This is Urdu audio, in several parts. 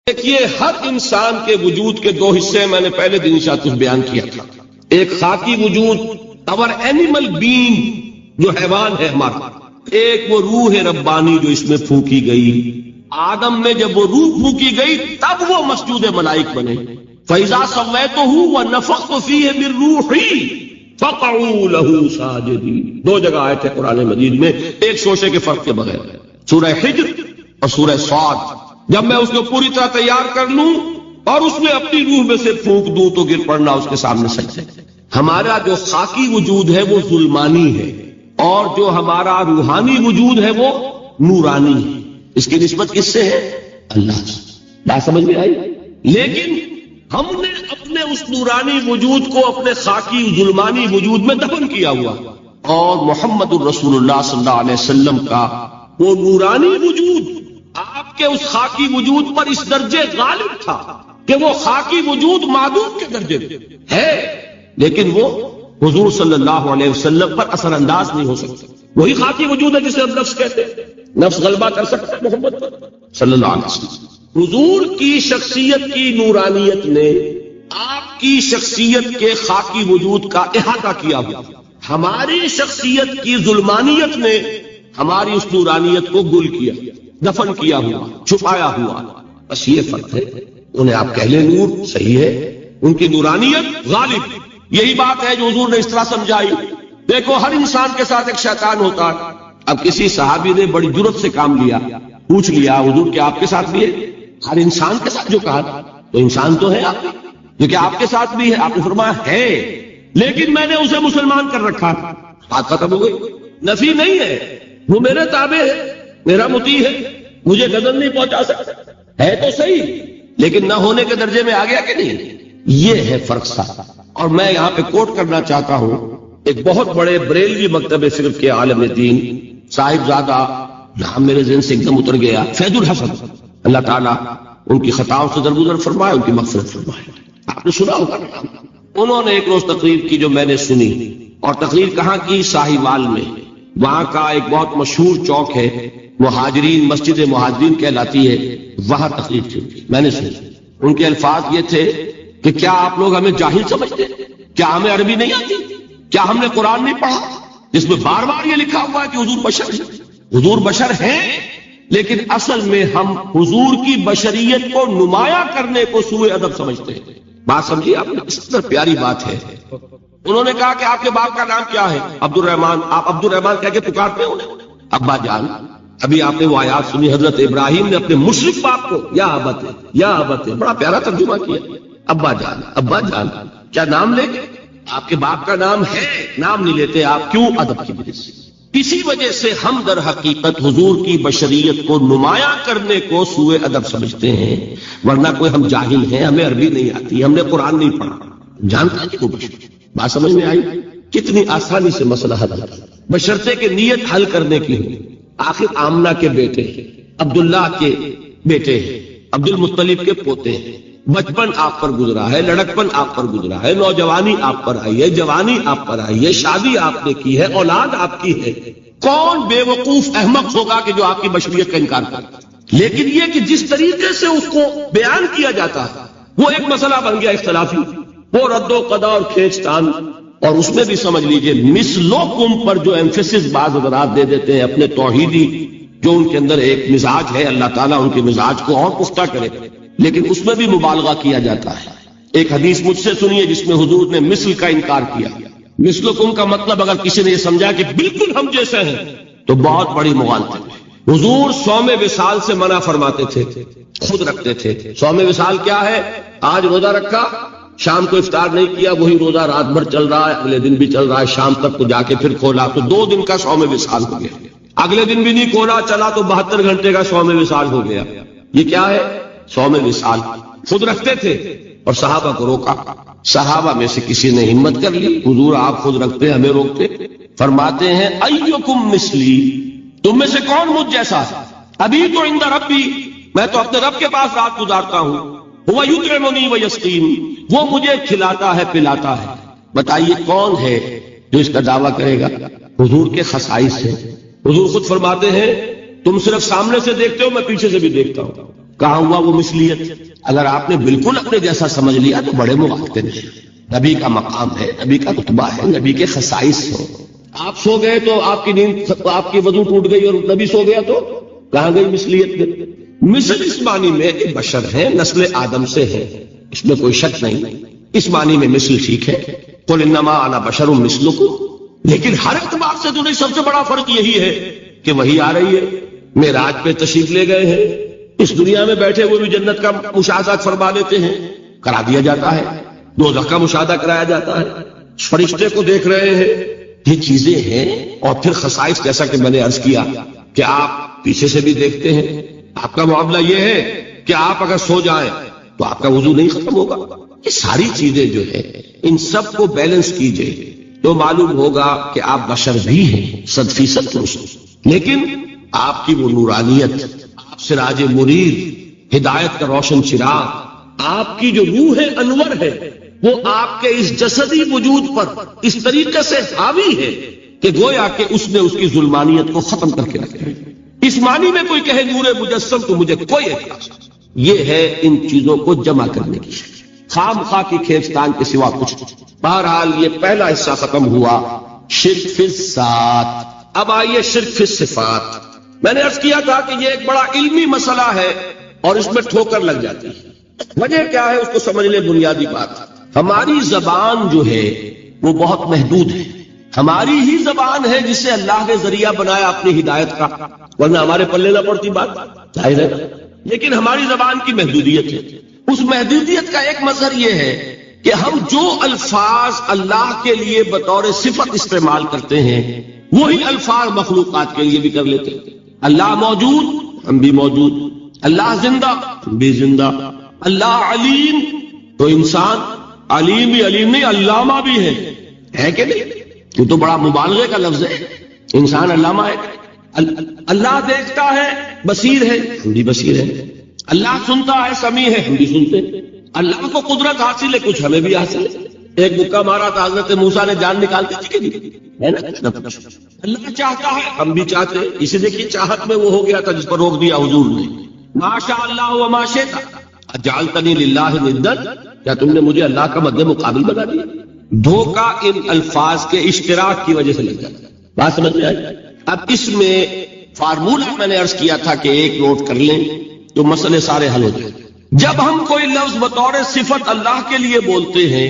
دیکھیے ہر انسان کے وجود کے دو حصے میں نے پہلے دن انشاءاللہ بیان کیا تھا. ایک خاکی وجود اور اینیمل بینگ جو حیوان ہے ہمارا، ایک وہ روح ربانی جو اس میں پھونکی گئی. آدم میں جب وہ روح پھونکی گئی تب وہ مسجود ملائک بنے. فَإِذَا سَوَّيْتُهُ وَنَفَخْتُ فِيهِ مِن رُّوحِي فَقَعُوا لَهُ سَاجِدِينَ. دو جگہ آئے تھے قرآن مجید میں ایک شوشے کے فرق کے بغیر، سورہ حجر اور سورہ صاد. جب میں اس کو پوری طرح تیار کر لوں اور اس میں اپنی روح میں سے پھونک دوں تو گر پڑنا اس کے سامنے سجدے. ہمارا جو خاکی وجود ہے وہ ظلمانی ہے اور جو ہمارا روحانی وجود ہے وہ نورانی ہے. اس کی نسبت کس سے ہے؟ اللہ سے. بات سمجھ میں آئی؟ لیکن ہم نے اپنے اس نورانی وجود کو اپنے خاکی ظلمانی وجود میں دفن کیا ہوا، اور محمد الرسول اللہ صلی اللہ علیہ وسلم کا وہ نورانی وجود آپ کے اس خاکی وجود پر اس درجے غالب تھا کہ وہ خاکی وجود معدوم کے درجے ہے، لیکن وہ حضور صلی اللہ علیہ وسلم پر اثر انداز نہیں ہو سکتا. وہی خاکی وجود ہے جسے ہم نفس کہتے ہیں. نفس غلبہ کر سکتا ہے محمد پر صلی اللہ علیہ وسلم. حضور کی شخصیت کی نورانیت نے آپ کی شخصیت کے خاکی وجود کا احاطہ کیا ہوا. ہماری شخصیت کی ظلمانیت نے ہماری اس نورانیت کو گل کیا، دفن کیا ہوا، چھپایا ہوا. بس یہ فرق ہے. انہیں آپ کہہ لیں نور، صحیح ہے، ان کی نورانیت غالب. یہی بات ہے جو حضور نے اس طرح سمجھائی. دیکھو ہر انسان کے ساتھ ایک شیطان ہوتا ہے. اب کسی صحابی نے بڑی جرت سے کام لیا، پوچھ لیا حضور کہ آپ کے ساتھ بھی ہے؟ ہر انسان کے ساتھ جو کہا تو انسان تو ہے آپ جو کہ آپ کے ساتھ بھی ہے. آپ نے فرمایا ہے، لیکن میں نے اسے مسلمان کر رکھا. بات ختم ہو گئی. نفی نہیں ہے، وہ میرے تابع ہے، میرا مطیع ہے، مجھے غضب نہیں پہنچا سکتا. ہے تو صحیح، لیکن نہ ہونے کے درجے میں آ گیا کہ نہیں. یہ ہے فرق صاحب. اور میں یہاں پہ کوٹ کرنا چاہتا ہوں ایک بہت بڑے بریلوی مکتب صرف کے عالم دین صاحب زادہ، نام میرے ذہن سے ایک دم اتر گیا، فیض الحسن. اللہ تعالیٰ ان کی خطاؤں سے درگزر فرمائے، ان کی مغفرت فرمائے. آپ نے سنا ہوگا نام. انہوں نے ایک روز تقریر کی جو میں نے سنی، اور تقریر کہاں کی؟ ساہیوال میں. وہاں کا ایک بہت مشہور چوک ہے، مہاجرین، مسجد مہاجرین کہلاتی ہے، وہاں تقریر کی. میں نے سنی. ان کے الفاظ یہ تھے کہ کیا آپ لوگ ہمیں جاہل سمجھتے ہیں؟ کیا ہمیں عربی نہیں آتی؟ کیا ہم نے قرآن نہیں پڑھا جس میں بار بار یہ لکھا ہوا ہے کہ حضور بشر ہیں؟ حضور بشر ہیں، لیکن اصل میں ہم حضور کی بشریت کو نمایاں کرنے کو سوء ادب سمجھتے ہیں. بات سمجھیے آپ نے، اس طرح پیاری بات ہے. انہوں نے کہا کہ آپ کے باپ کا نام کیا ہے؟ عبد الرحمان. آپ عبد الرحمان کہہ کے پکارتے ہیں انہیں؟ ابا جان. ابھی آپ نے وہ آیات سنی، حضرت ابراہیم نے اپنے مشرک باپ کو یا ابت ہے، یا ابت ہے، بڑا پیارا ترجمہ کیا. ابا جان، ابا جان. کیا نام لے کے؟ آپ کے باپ کا نام ہے، نام نہیں لیتے آپ. کیوں؟ ادب کی وجہ سے. اسی وجہ سے ہم در حقیقت حضور کی بشریت کو نمایاں کرنے کو سوء ادب سمجھتے ہیں، ورنہ کوئی ہم جاہل ہیں، ہمیں عربی نہیں آتی، ہم نے قرآن نہیں پڑھا. جانتا ہے کہ وہ بشر. بات سمجھ میں آئی؟ کتنی آسانی سے مسئلہ حل ہوتا ہے، بشرطے کہ نیت حل کرنے کی ہو. آخر آمنہ کے بیٹے ہیں، عبداللہ کے بیٹے ہیں، عبد المطلب کے پوتے ہیں. بچپن آپ پر گزرا ہے، لڑکپن آپ پر گزرا ہے، نوجوانی آپ پر آئی ہے، جوانی آپ پر آئی ہے، شادی آپ نے کی ہے، اولاد آپ کی ہے. کون بے وقوف احمق ہوگا کہ جو آپ کی بشریت کا انکار کرتا؟ لیکن یہ کہ جس طریقے سے اس کو بیان کیا جاتا ہے وہ ایک مسئلہ بن گیا اختلافی. وہ رد و قضا اور کھینچ تان، اور اس میں بھی سمجھ لیجئے مثلکم پر جو ایمفیسس بعض حضرات دے دیتے ہیں اپنے توحیدی جو ان کے اندر ایک مزاج ہے، اللہ تعالیٰ ان کے مزاج کو اور پختہ کرے، لیکن اس میں بھی مبالغہ کیا جاتا ہے. ایک حدیث مجھ سے سنیے جس میں حضور نے مثل کا انکار کیا. مثلکم کا مطلب اگر کسی نے یہ سمجھا کہ بالکل ہم جیسے ہیں تو بہت بڑی مغالطہ ہے. حضور صوم وصال سے منع فرماتے تھے، خود رکھتے تھے. صوم وصال کیا ہے؟ آج روزہ رکھا، شام کو افطار نہیں کیا، وہی روزہ رات بھر چل رہا ہے، اگلے دن بھی چل رہا ہے، شام تک کو جا کے پھر کھولا تو 2 دن کا صوم وصال ہو گیا. اگلے دن بھی نہیں کھولا، چلا تو 72 گھنٹے کا صوم وصال ہو گیا. یہ کیا ہے؟ صوم وصال. خود رکھتے تھے اور صحابہ کو روکا. صحابہ میں سے کسی نے ہمت کر لی، حضور آپ خود رکھتے ہمیں روکتے. فرماتے ہیں ایکم مثلی، تم میں سے کون مجھ جیسا ہے؟ ابھی تو عند ربی، میں تو اپنے رب کے پاس رات گزارتا ہوں. هو یطعمنی ویسقین، وہ مجھے کھلاتا ہے پلاتا ہے. بتائیے کون ہے جو اس کا دعویٰ کرے گا؟ حضور کے خصائص ہیں. حضور خود فرماتے ہیں تم صرف سامنے سے دیکھتے ہو، میں پیچھے سے بھی دیکھتا ہوں. کہاں ہوا وہ مثلیت؟ اگر آپ نے بالکل اپنے جیسا سمجھ لیا تو بڑے مغالطے ہیں. نبی کا مقام ہے، نبی کا رتبہ ہے، نبی کے خصائص ہیں. آپ سو گئے تو آپ کی نیند، آپ کی وضو ٹوٹ گئی اور نبی سو گیا تو کہاں گئی مثلیت؟ مثل اس معنی میں کہ بشر ہے، نسل آدم سے ہے، اس میں کوئی شک نہیں. اس معنی میں مثل ٹھیک ہے، قل انما انا بشر مثلکم. لیکن ہر اعتبار سے تو نہیں. سب سے بڑا فرق یہی ہے کہ وہی آ رہی ہے. معراج پہ تشریف لے گئے ہیں، اس دنیا میں بیٹھے ہوئے بھی جنت کا مشاہدہ فرما لیتے ہیں، کرا دیا جاتا ہے. دوزخ کا مشاہدہ کرایا جاتا ہے، فرشتے کو دیکھ رہے ہیں. یہ چیزیں ہیں. اور پھر خصائص، جیسا کہ میں نے عرض کیا کہ آپ پیچھے سے بھی دیکھتے ہیں. آپ کا معاملہ یہ ہے کہ آپ اگر سو جائیں تو آپ کا وضو نہیں ختم ہوگا. یہ ساری چیزیں جو ہے ان سب کو بیلنس کیجئے تو معلوم ہوگا کہ آپ بشر بھی ہیں 100% درست. لیکن آپ کی وہ نورانیت، آپ سراج منیر، ہدایت کا روشن چراغ، آپ کی جو روح انور ہے وہ آپ کے اس جسدی وجود پر اس طریقے سے حاوی ہے کہ گویا کہ اس نے اس کی ظلمانیت کو ختم کر کے رکھا ہے. اس معنی میں کوئی کہے نور مجسم تو مجھے کوئی اعتراض نہیں. یہ ہے ان چیزوں کو جمع کرنے کی خام خواہ کی کھینچتان کے سوا کچھ نہیں. بہرحال یہ پہلا حصہ ختم ہوا، شرک فی الذات. اب آئیے شرک فی الصفات. میں نے عرض کیا تھا کہ یہ ایک بڑا علمی مسئلہ ہے اور اس میں ٹھوکر لگ جاتی ہے. وجہ کیا ہے اس کو سمجھ لیں. بنیادی بات، ہماری زبان جو ہے وہ بہت محدود ہے. ہماری ہی زبان ہے جسے اللہ نے ذریعہ بنایا اپنی ہدایت کا، ورنہ ہمارے پلے نہ پڑتی بات، ظاہر ہے. لیکن ہماری زبان کی محدودیت ہے. اس محدودیت کا ایک مظہر یہ ہے کہ ہم جو الفاظ اللہ کے لیے بطور صفت استعمال کرتے ہیں وہی الفاظ مخلوقات کے لیے بھی کر لیتے ہیں. اللہ موجود، ہم بھی موجود. اللہ زندہ، ہم بھی زندہ. اللہ علیم، تو انسان علیم بھی علیم نہیں، علامہ بھی ہے کہ نہیں؟ یہ تو بڑا مبالغے کا لفظ ہے. انسان علامہ ہے. اللہ دیکھتا ہے، بصیر ہے، ہم بھی بصیر ہیں. اللہ سنتا ہے، سمیع ہے، ہم بھی سنتے ہیں. اللہ کو قدرت حاصل ہے، کچھ ہمیں بھی حاصل ہے. ایک مکہ مارا تھا حضرت موسیٰ نے، جان نکال دی تھی کہ نہیں؟ ہے نا؟ اللہ چاہتا ہے، ہم بھی چاہتے ہیں. اسے دیکھیے چاہت میں وہ ہو گیا تھا جس پر روک دیا حضور نے. ما شاء اللہ وما شئت اجعلتنی للہ ندا، کیا تم نے مجھے اللہ کا مد مقابل بنا دیا؟ دھوکہ ان الفاظ کے اشتراک کی وجہ سے لگ جاتا ہے. بات سمجھ میں آئی؟ اب اس میں فارمولہ میں نے عرض کیا تھا کہ ایک نوٹ کر لیں تو مسئلے سارے حل ہو جائیں. جب ہم کوئی لفظ بطور صفت اللہ کے لیے بولتے ہیں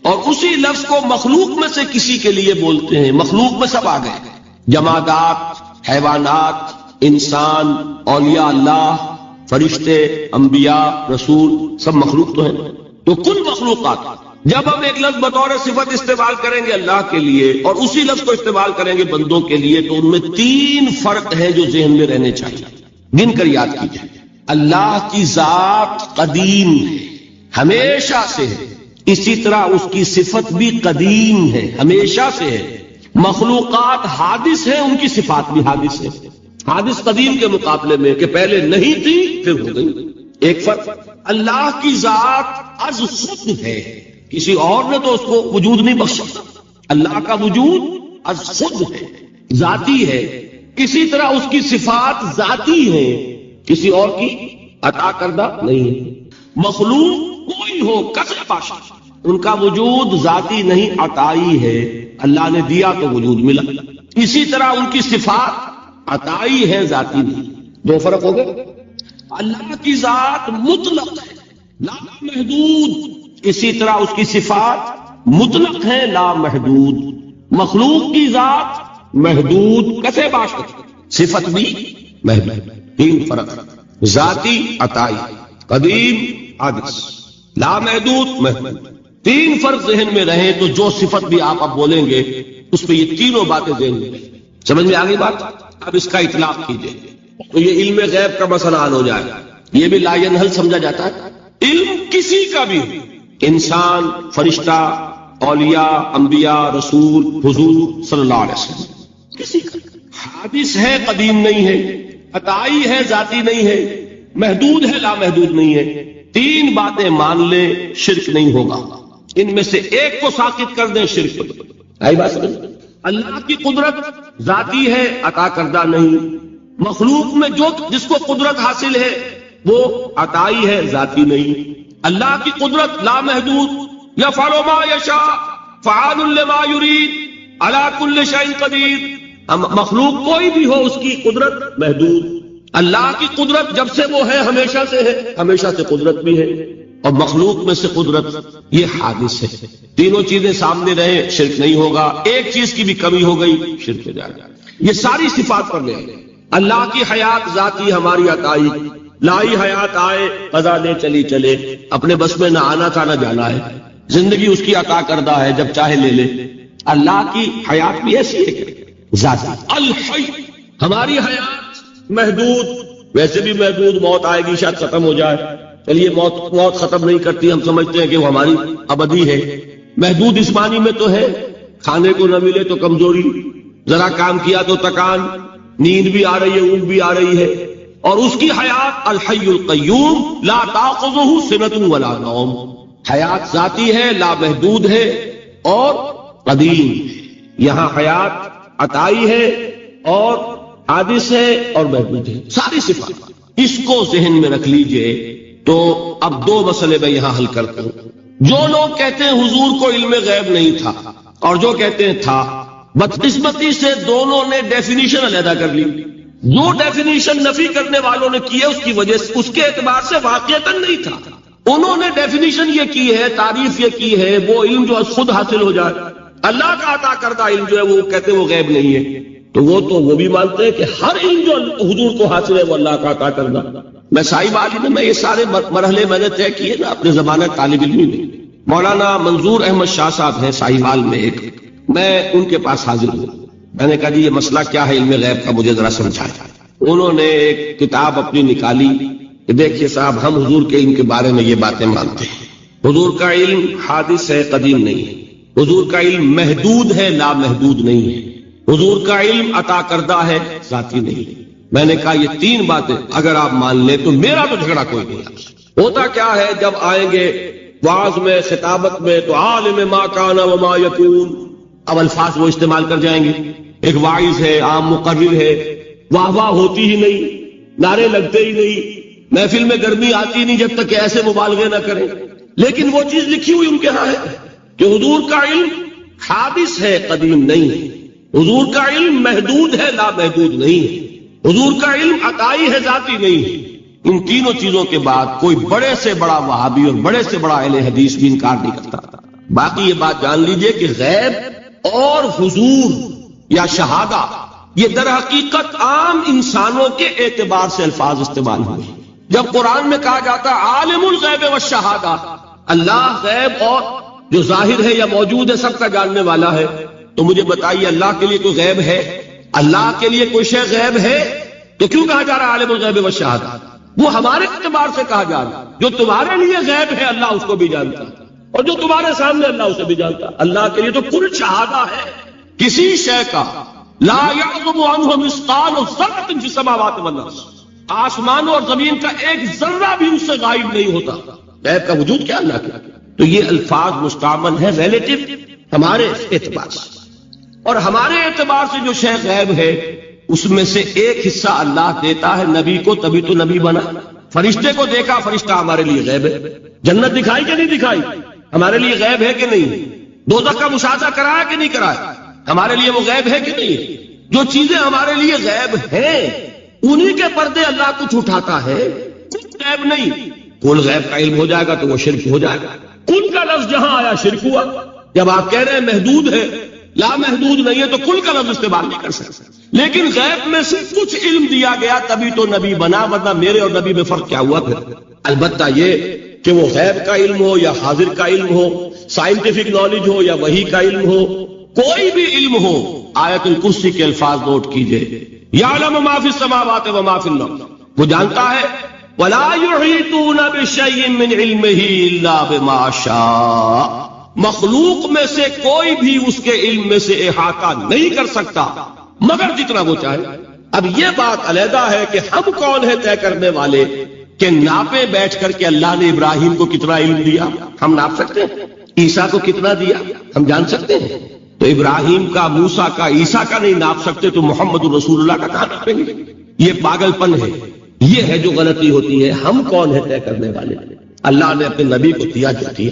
اور اسی لفظ کو مخلوق میں سے کسی کے لیے بولتے ہیں، مخلوق میں سب آ گئے، جمادات، حیوانات، انسان، اولیاء اللہ، فرشتے، انبیاء، رسول، سب مخلوق تو ہیں. تو کل مخلوقات، جب ہم ایک لفظ بطور صفت استعمال کریں گے اللہ کے لیے اور اسی لفظ کو استعمال کریں گے بندوں کے لیے تو ان میں 3 فرق ہیں جو ذہن میں رہنے چاہیے. گن کر یاد کیجیے. اللہ کی ذات قدیم ہے، ہمیشہ سے ہے. اسی طرح اس کی صفت بھی قدیم ہے، ہمیشہ سے ہے. مخلوقات حادث ہیں، ان کی صفات بھی حادث ہے. حادث قدیم کے مقابلے میں کہ پہلے نہیں تھی پھر ہو گئی. ایک فرق، اللہ کی ذات از خود ہے، کسی اور نے تو اس کو وجود نہیں بخشا. اللہ کا وجود از خود ہے، ذاتی ہے. اسی طرح اس کی صفات ذاتی ہیں، کسی اور کی عطا کردہ نہیں ہے. مخلوق کوئی ہو کسے باشا، ان کا وجود ذاتی نہیں، عطائی ہے. اللہ نے دیا تو وجود ملا. اسی طرح ان کی صفات عطائی ہے، ذاتی نہیں. 2 فرق ہو گئے. اللہ کی ذات مطلق ہے، لا محدود. اسی طرح اس کی صفات مطلق ہے، لا محدود. مخلوق کی ذات محدود، کسے باشد، صفت بھی محدود. 3 فرق، ذاتی، عطائی، قدیم، حادث، لا محدود، محدود. 3 فرق ذہن میں رہیں تو جو صفت بھی آپ اب بولیں گے اس پہ یہ تینوں باتیں ذہن میں رہیں. سمجھ میں آگئی بات؟ اب اس کا اطلاق کیجئے تو یہ علم غیب کا مسئلہ حل ہو جائے. یہ بھی لا ینحل سمجھا جاتا ہے. علم کسی کا بھی، انسان، فرشتہ، اولیاء، انبیاء، رسول، حضور صلی اللہ علیہ وسلم، کسی کا حادث ہے، قدیم نہیں ہے، عطائی ہے، ذاتی نہیں ہے، محدود ہے، لا محدود نہیں ہے. 3 باتیں مان لیں، شرک نہیں ہوگا. ان میں سے ایک کو ساقط کر دیں، شرک. آئی بات سمجھ؟ اللہ کی قدرت ذاتی ہے، عطا کردہ نہیں. مخلوق میں جو جس کو قدرت حاصل ہے وہ عطائی ہے، ذاتی نہیں۔ اللہ کی قدرت لامحدود، یفعل ما یشاء فعال لما یرید علی کل شیء قدیر۔ مخلوق کوئی بھی ہو اس کی قدرت محدود، اللہ کی قدرت جب سے وہ ہے ہمیشہ سے ہے، ہمیشہ سے قدرت بھی ہے، اور مخلوق میں سے قدرت یہ حادث ہے۔ تینوں چیزیں سامنے رہے شرک نہیں ہوگا، ایک چیز کی بھی کمی ہو گئی شرک ہو جائے گا۔ یہ ساری صفات پر لے اللہ کی حیات ذاتی ہماری عطائی، لائی حیات آئے قضا لے چلی چلے، اپنے بس میں نہ آنا تھا نہ جانا ہے، زندگی اس کی عطا کردہ ہے، جب چاہے لے لے۔ اللہ کی حیات بھی ایسی ہے کہ ذاتی الحی، ہماری حیات محدود، ویسے بھی محدود، موت آئے گی شاید ختم ہو جائے، چلیے موت ختم نہیں کرتی، ہم سمجھتے ہیں کہ وہ ہماری ابدی ہے۔ محدود اس معنی میں تو ہے کھانے کو نہ ملے تو کمزوری، ذرا کام کیا تو تکان، نیند بھی آ رہی ہے، اونگ بھی آ رہی ہے، اور اس کی حیات الحی القیوم لا تاخذہ سنۃ ولا نوم، حیات ذاتی ہے، لامحدود ہے اور قدیم۔ یہاں حیات عطائی ہے اور حادث ہے اور محدود ہے، ساری صفات۔ اس کو ذہن میں رکھ لیجئے۔ تو اب دو مسئلے میں یہاں حل کرتا ہوں۔ جو لوگ کہتے ہیں حضور کو علم غیب نہیں تھا، اور جو کہتے ہیں تھا، بدقسمتی سے دونوں نے ڈیفینیشن علیحدہ کر لی۔ جو ڈیفینیشن نفی کرنے والوں نے کی ہے اس کی وجہ سے، اس کے اعتبار سے واقعتاً نہیں تھا۔ انہوں نے ڈیفینیشن یہ کی ہے، تعریف یہ کی ہے، وہ علم جو خود حاصل ہو جائے، اللہ کا عطا کردہ علم جو ہے وہ کہتے ہیں وہ غیب نہیں ہے۔ تو وہ بھی مانتے ہیں کہ ہر علم جو حضور کو حاصل ہے وہ اللہ کا عطا کردہ۔ میں صاحب عالم میں یہ سارے مرحلے میں نے طے کیے نا اپنے زمانہ طالب علمی میں۔ مولانا منظور احمد شاہ صاحب ہیں ساہیوال میں ایک، میں ان کے پاس حاضر ہوں۔ میں نے کہا جی یہ مسئلہ کیا ہے علم غیب کا، مجھے ذرا سمجھائیں۔ انہوں نے ایک کتاب اپنی نکالی کہ دیکھیے صاحب، ہم حضور کے علم کے بارے میں یہ باتیں مانتے ہیں، حضور کا علم حادث ہے، قدیم نہیں ہے، حضور کا علم محدود ہے، لامحدود نہیں ہے، حضور کا علم عطا کردہ ہے، ذاتی نہیں ہے۔ میں نے کہا یہ تین باتیں اگر آپ مان لیں تو میرا تو جھگڑا کوئی نہیں۔ ہوتا کیا ہے جب آئیں گے وعظ میں، خطابت میں، تو عالم ما کان وما یکون، اب الفاظ وہ استعمال کر جائیں گے۔ ایک واعظ ہے، عام مقرر ہے، واہ واہ ہوتی ہی نہیں، نعرے لگتے ہی نہیں، محفل میں گرمی آتی نہیں جب تک کہ ایسے مبالغے نہ کریں۔ لیکن وہ چیز لکھی ہوئی ان کے ہاں ہے کہ حضور کا علم حادث ہے، قدیم نہیں ہے، حضور کا علم محدود ہے، لامحدود نہیں ہے، حضور کا علم عطائی ہے، ذاتی نہیں ہے۔ ان تینوں چیزوں کے بعد کوئی بڑے سے بڑا وہابی اور بڑے سے بڑا اہل حدیث بھی انکار نہیں کرتا۔ باقی یہ بات جان لیجئے کہ غیب اور حضور یا شہادہ یہ در حقیقت عام انسانوں کے اعتبار سے الفاظ استعمال ہوئے۔ جب قرآن میں کہا جاتا عالم الغیب والشہادہ، اللہ غیب اور جو ظاہر ہے یا موجود ہے سب کا جاننے والا ہے، تو مجھے بتائیے اللہ کے لیے کوئی غیب ہے؟ اللہ کے لیے کوئی شے غیب ہے تو کیوں کہا جا رہا ہے عالم الغیب والشہادہ؟ وہ ہمارے اعتبار سے کہا جا رہا ہے، جو تمہارے لیے غیب ہے اللہ اس کو بھی جانتا ہے، اور جو تمہارے سامنے اللہ اسے بھی جانتا ہے۔ اللہ کے لیے تو کل شہادہ ہے، کسی شے کا لا یعزب عنہ مثقال ذرۃ فی السماوات والارض، آسمانوں اور زمین کا ایک ذرہ بھی اس سے غائب نہیں ہوتا۔ غیب کا وجود کیا اللہ کا؟ تو یہ الفاظ مستعمل ہے ریلیٹو ہمارے اعتبار سے، اور ہمارے اعتبار سے جو شے غیب ہے اس میں سے ایک حصہ اللہ دیتا ہے نبی کو، تبھی تو نبی بنا۔ فرشتے کو دیکھا، فرشتہ ہمارے لیے غیب ہے۔ جنت دکھائی کہ نہیں دکھائی، ہمارے لیے غیب ہے کہ نہیں؟ دوزخ کا مشاہدہ کرایا کہ نہیں کرایا، ہمارے لیے وہ غیب ہے کہ نہیں؟ جو چیزیں ہمارے لیے غیب ہیں انہی کے پردے اللہ کچھ اٹھاتا ہے، کچھ غیب نہیں۔ کل غیب کا علم ہو جائے گا تو وہ شرک ہو جائے گا۔ کل کا لفظ جہاں آیا شرک ہوا۔ جب آپ کہہ رہے ہیں محدود ہے، لامحدود نہیں ہے، تو کل کا لفظ استعمال نہیں کر سکتے۔ لیکن غیب میں سے کچھ علم دیا گیا تبھی تو نبی بنا، ورنہ میرے اور نبی میں فرق کیا ہوا پھر؟ البتہ یہ کہ وہ غیب کا علم ہو یا حاضر کا علم ہو، سائنٹیفک نالج ہو یا وحی کا علم ہو، کوئی بھی علم ہو، آیت الکرسی کے الفاظ نوٹ کیجئے، یعلم ما فی السماوات و ما فی الارض، وہ جانتا ہے ولا یحیطون بشیء من علمہ الا بما شاء، مخلوق میں سے کوئی بھی اس کے علم میں سے احاطہ نہیں کر سکتا مگر جتنا وہ چاہے۔ اب یہ بات علیحدہ ہے کہ ہم کون ہیں طے کرنے والے کہ ناپے بیٹھ کر کے اللہ نے ابراہیم کو کتنا علم دیا؟ ہم ناپ سکتے ہیں؟ عیسیٰ کو کتنا دیا ہم جان سکتے ہیں؟ تو ابراہیم کا، موسیٰ کا، عیسیٰ کا نہیں ناپ سکتے تو محمد رسول اللہ کا کہاں ناپیں گے؟ یہ پاگل پن ہے۔ یہ ہے جو غلطی ہوتی ہے. ہم کون ہے طے کرنے والے؟ اللہ نے اپنے نبی کو دیا جو دیا.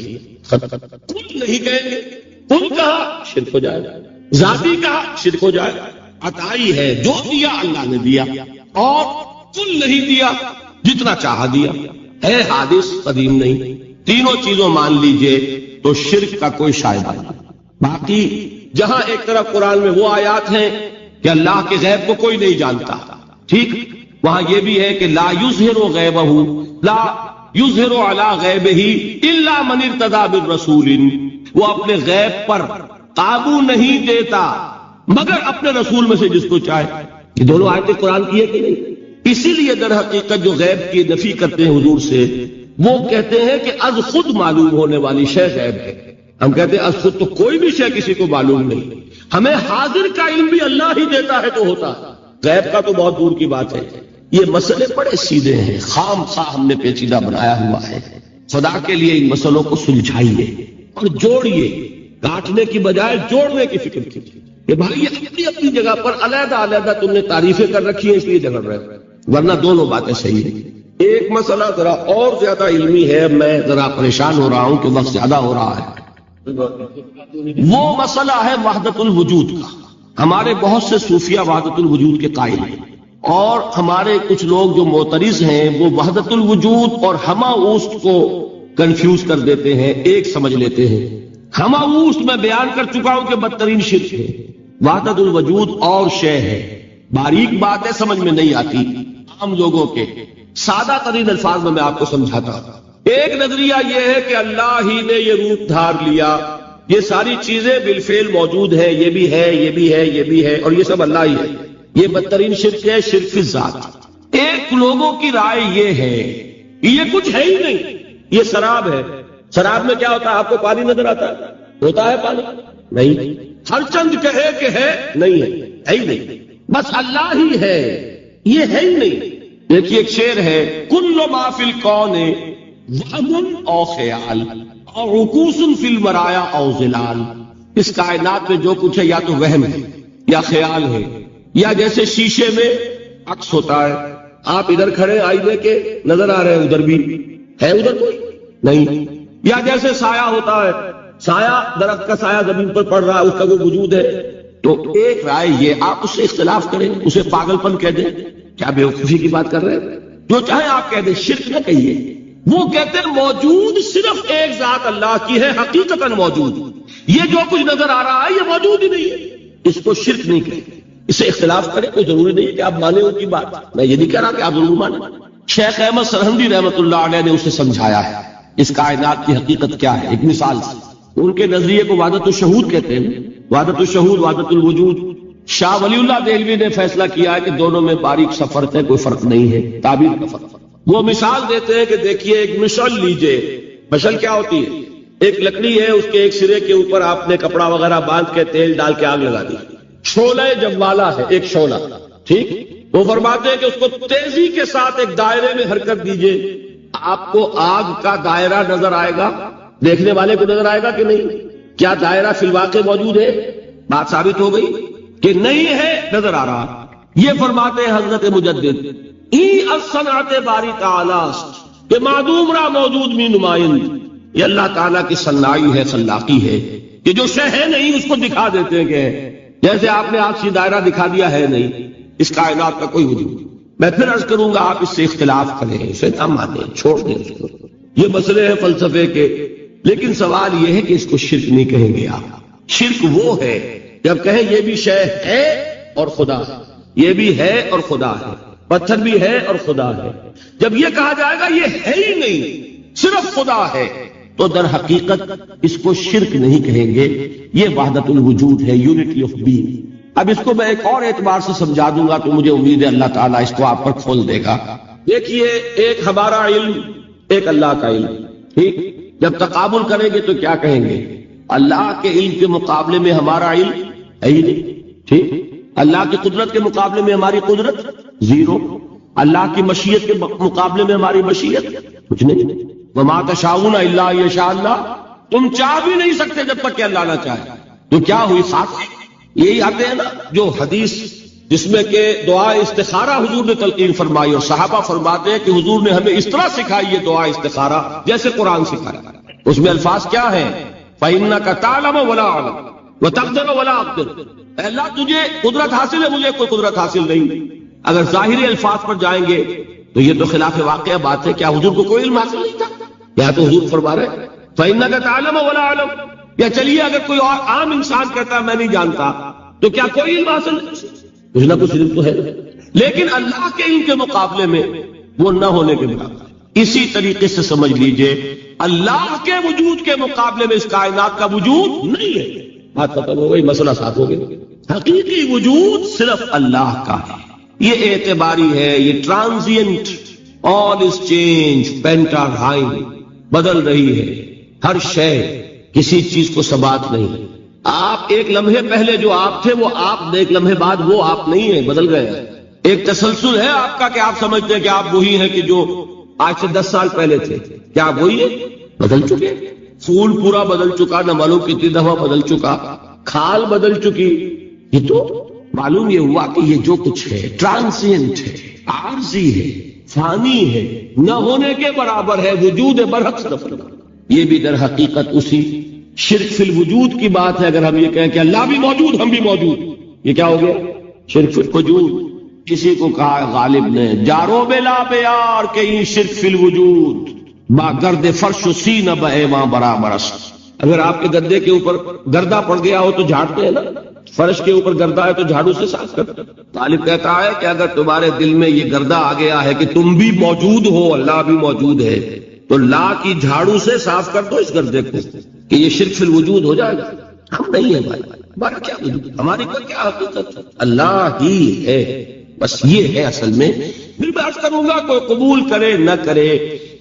کل نہیں کہیں گے، کل کہا شرک ہو جائے گا، ذاتی کہا شرک ہو جائے گا. عطائی ہے، جو دیا اللہ نے دیا، اور کل نہیں دیا، جتنا چاہا دیا. ہے حادث، قدیم نہیں. تینوں چیزوں مان لیجئے تو شرک کا کوئی شائبہ نہیں. باقی جہاں ایک طرف قرآن میں وہ آیات ہیں کہ اللہ کے غیب کو کوئی نہیں جانتا، ٹھیک، وہاں یہ بھی ہے کہ لا یظہر غیبہ، لا یظہر علی غیبہ الا من ارتضی بالرسول، وہ اپنے غیب پر قابو نہیں دیتا مگر اپنے رسول میں سے جس کو چاہے. یہ دونوں آیتیں قرآن کی ہے کہ نہیں؟ اسی لیے در حقیقت جو غیب کی نفی کرتے ہیں حضور سے، وہ کہتے ہیں کہ از خود معلوم ہونے والی شے غیب ہے. ہم کہتے ہیں از خود تو کوئی بھی شے کسی کو معلوم نہیں. ہمیں حاضر کا علم بھی اللہ ہی دیتا ہے تو ہوتا، غیب کا تو بہت دور کی بات ہے. یہ مسئلے بڑے سیدھے ہیں، خام خواہ ہم نے پیچیدہ بنایا ہوا ہے. خدا کے لیے ان مسئلوں کو سلجھائیے اور جوڑیے، کاٹنے کی بجائے جوڑنے کی فکر کیجیے کہ بھائی یہ اپنی اپنی جگہ پر علیحدہ علیحدہ تم نے تعریفیں کر رکھی ہیں اس لیے جگڑ رہے، ورنہ دونوں باتیں صحیح ہیں. ایک مسئلہ ذرا اور زیادہ علمی ہے، میں ذرا پریشان ہو رہا ہوں کہ وقت زیادہ ہو رہا ہے. وہ مسئلہ ہے وحدت الوجود کا. ہمارے بہت سے صوفیہ وحدت الوجود کے قائل ہیں، اور ہمارے کچھ لوگ جو معترض ہیں وہ وحدت الوجود اور ہمہ اوست کو کنفیوز کر دیتے ہیں، ایک سمجھ لیتے ہیں. ہمہ اوست میں بیان کر چکا ہوں کہ بدترین شرک ہے. وحدت الوجود اور شے ہے، باریک بات ہے، سمجھ میں نہیں آتی عام لوگوں کے. سادہ ترین الفاظ میں آپ کو سمجھاتا ہوں. ایک نظریہ یہ ہے کہ اللہ ہی نے یہ روپ دھار لیا، یہ ساری چیزیں بالفعل موجود ہیں، یہ بھی ہے، یہ بھی ہے، یہ بھی ہے، اور یہ سب اللہ ہی ہے. یہ بدترین شرک ہے، شرک فی الذات. ایک لوگوں کی رائے یہ ہے یہ کچھ ہے ہی نہیں، یہ شراب ہے. شراب میں کیا ہوتا ہے؟ آپ کو پانی نظر آتا ہے؟ ہوتا ہے پانی؟ نہیں. ہر چند کہے کہ ہے، نہیں ہے ہی نہیں. بس اللہ ہی ہے، یہ ہے ہی نہیں. دیکھیے ایک شعر ہے، کل ما فی الکون وہم او خیال اور رکوس فی المرایا او ظلال. اس کائنات میں جو کچھ ہے یا تو وہم ہے یا خیال ہے، یا جیسے شیشے میں عکس ہوتا ہے، آپ ادھر کھڑے آئینے کے نظر آ رہے ہیں، ادھر بھی ہے، ادھر کوئی نہیں. یا جیسے سایہ ہوتا ہے، سایہ درخت کا سایہ زمین پر پڑ رہا ہے، اس کا کوئی وجود ہے. تو ایک رائے یہ، آپ اس سے اختلاف کریں، اسے پاگل پن کہہ دیں، کیا بے وقوفی کی بات کر رہے ہیں؟ جو چاہے آپ کہہ دیں، شرک نہ کہیے. وہ کہتے ہیں موجود صرف ایک ذات اللہ کی ہے، حقیقتاً موجود. یہ جو کچھ نظر آ رہا ہے یہ موجود ہی نہیں ہے، اس کو شرک نہیں کہتے. اسے اختلاف کریں، کوئی ضروری نہیں کہ آپ مانیں ان کی بات. میں یہ نہیں کہہ رہا کہ آپ ضرور مانیں. شیخ احمد سرہندی رحمۃ اللہ علیہ نے اسے سمجھایا ہے اس کائنات کی حقیقت کیا ہے ایک مثال سے. ان کے نظریے کو وحدت الشہود کہتے ہیں، وحدت الشہود، وحدت الوجود. شاہ ولی اللہ دہلوی نے فیصلہ کیا ہے کہ دونوں میں باریک سا فرق ہے، کوئی فرق نہیں ہے، تعبیر کا فرق. وہ مثال دیتے ہیں کہ دیکھیے ایک مشعل لیجئے. مشعل کیا ہوتی ہے؟ ایک لکڑی ہے، اس کے ایک سرے کے اوپر آپ نے کپڑا وغیرہ باندھ کے تیل ڈال کے آگ لگا دی. شعلہ جوالا ہے، ایک شعلہ، ٹھیک. وہ فرماتے ہیں کہ اس کو تیزی کے ساتھ ایک دائرے میں حرکت دیجئے، آپ کو آگ کا دائرہ نظر آئے گا، دیکھنے والے کو نظر آئے گا کہ نہیں؟ کیا دائرہ فی الواقع موجود ہے؟ بات ثابت ہو گئی کہ نہیں ہے، نظر آ رہا. یہ فرماتے ہیں حضرت مجدد، ای الصنعت باری تعالی کہ معدوم را موجود می نمائند. یہ اللہ تعالیٰ کی صناعی ہے، خلاقی ہے کہ جو شے ہے نہیں اس کو دکھا دیتے ہیں کہ جیسے آپ نے آپ سے دائرہ دکھا دیا ہے نہیں، اس کائنات کا کوئی وجود. میں پھر عرض کروں گا، آپ اس سے اختلاف کریں، اسے نہ مانیں، چھوڑ دیں اس کو. یہ مسئلے ہیں فلسفے کے، لیکن سوال یہ ہے کہ اس کو شرک نہیں کہیں گے آپ. شرک وہ ہے جب کہیں یہ بھی شے ہے اور خدا ہے، یہ بھی ہے اور خدا ہے، پتھر بھی ہے اور خدا ہے. جب یہ کہا جائے گا یہ ہے ہی نہیں، صرف خدا ہے، تو در حقیقت اس کو شرک نہیں کہیں گے. یہ وحدت الوجود ہے، یونٹی آف بینگ. اب اس کو میں ایک اور اعتبار سے سمجھا دوں گا تو مجھے امید ہے اللہ تعالیٰ اس کو آپ پر کھول دے گا. دیکھیے ایک ہمارا علم، ایک اللہ کا علم، ٹھیک. جب تقابل کریں گے تو کیا کہیں گے؟ اللہ کے علم کے مقابلے میں ہمارا علم ہے ہی نہیں، ٹھیک. اللہ کی قدرت کے مقابلے میں ہماری قدرت زیرو. اللہ کی مشیت کے مقابلے میں ہماری مشیت کچھ نہیں. وما تشاؤون الا ان یشاء اللہ، تم چاہ بھی نہیں سکتے جب تک کہ اللہ نہ چاہے. تو کیا ہوئی؟ ساتھ یہی آتے ہیں نا جو حدیث جس میں کہ دعا استخارہ حضور نے تلقین فرمائی، اور صحابہ فرماتے ہیں کہ حضور نے ہمیں اس طرح سکھائی یہ دعا استخارہ جیسے قرآن سکھایا۔ اس میں الفاظ کیا ہیں؟ فَإِنَّكَ تَعْلَمُ وَلَا أَعْلَمُ وَتَقْدِرُ وَلَا أَقْدِرُ، اے اللہ تجھے قدرت حاصل ہے، مجھے کوئی قدرت حاصل نہیں۔ اگر ظاہری الفاظ پر جائیں گے تو یہ تو خلاف واقعہ بات ہے۔ کیا حضور کو کوئی علم حاصل نہیں تھا؟ یا تو حضور فرما رہے فَإِنَّكَ تَعْلَمُ وَلَا أَعْلَمُ، یا چلیے اگر کوئی اور عام انسان کہتا ہے میں نہیں جانتا تو کیا کوئی علم حاصل نہیں؟ کچھ نہ کچھ علم تو ہے، لیکن اللہ کے علم کے مقابلے میں وہ نہ ہونے کے برابر۔ اسی طریقے سے سمجھ لیجئے اللہ کے وجود کے مقابلے میں اس کائنات کا وجود نہیں ہے۔ بات ختم ہو گئی، مسئلہ صاف ہو گیا۔ حقیقی وجود صرف اللہ کا ہے، یہ اعتباری ہے، یہ ٹرانزینٹ، آل از چینج، پینٹاغائن، بدل رہی ہے ہر شے، کسی چیز کو ثبات نہیں۔ آپ ایک لمحے پہلے جو آپ تھے وہ آپ، ایک لمحے بعد وہ آپ نہیں ہیں، بدل گئے ہیں۔ ایک تسلسل ہے آپ کا کہ آپ سمجھتے ہیں کہ آپ وہی ہیں کہ جو آج سے 10 سال پہلے تھے۔ کیا آپ وہی ہیں؟ بدل چکے، پھول پورا بدل چکا، نہ معلوم کتنی دفعہ بدل چکا، کھال بدل چکی۔ یہ تو معلوم یہ ہوا کہ یہ جو کچھ ہے ٹرانزینٹ ہے، عارضی ہے، فانی ہے، نہ ہونے کے برابر ہے، وجود برحق صرف اللہ۔ یہ بھی در حقیقت اسی شرک فی الوجود کی بات ہے۔ اگر ہم یہ کہیں کہ اللہ بھی موجود ہم بھی موجود، یہ کیا ہو گیا؟ شرک فی الوجود۔ کسی کو کہا ہے غالب نے جارو بلا بیار کہ یہ شرک فی الوجود با گرد فرش و سینہ بے ماں برابر است۔ اگر آپ کے گدے کے اوپر گردہ پڑ گیا ہو تو جھاڑتے ہیں نا، فرش کے اوپر گردہ ہے تو جھاڑو سے صاف کرتے ہیں۔ طالب کہتا ہے کہ اگر تمہارے دل میں یہ گردہ آ گیا ہے کہ تم بھی موجود ہو، اللہ بھی موجود ہے، تو لا کی جھاڑو سے صاف کر دو اس گردے کو، کہ یہ شرک فی الوجود ہو جائے گا۔ ہم نہیں ہیں بھائی، ہمارا کیا وجود، ہماری کو کیا حقیقت ہے؟ اللہ ہی ہے، بس یہ ہے اصل میں۔ پھر میں عرض کروں گا کوئی قبول کرے نہ کرے،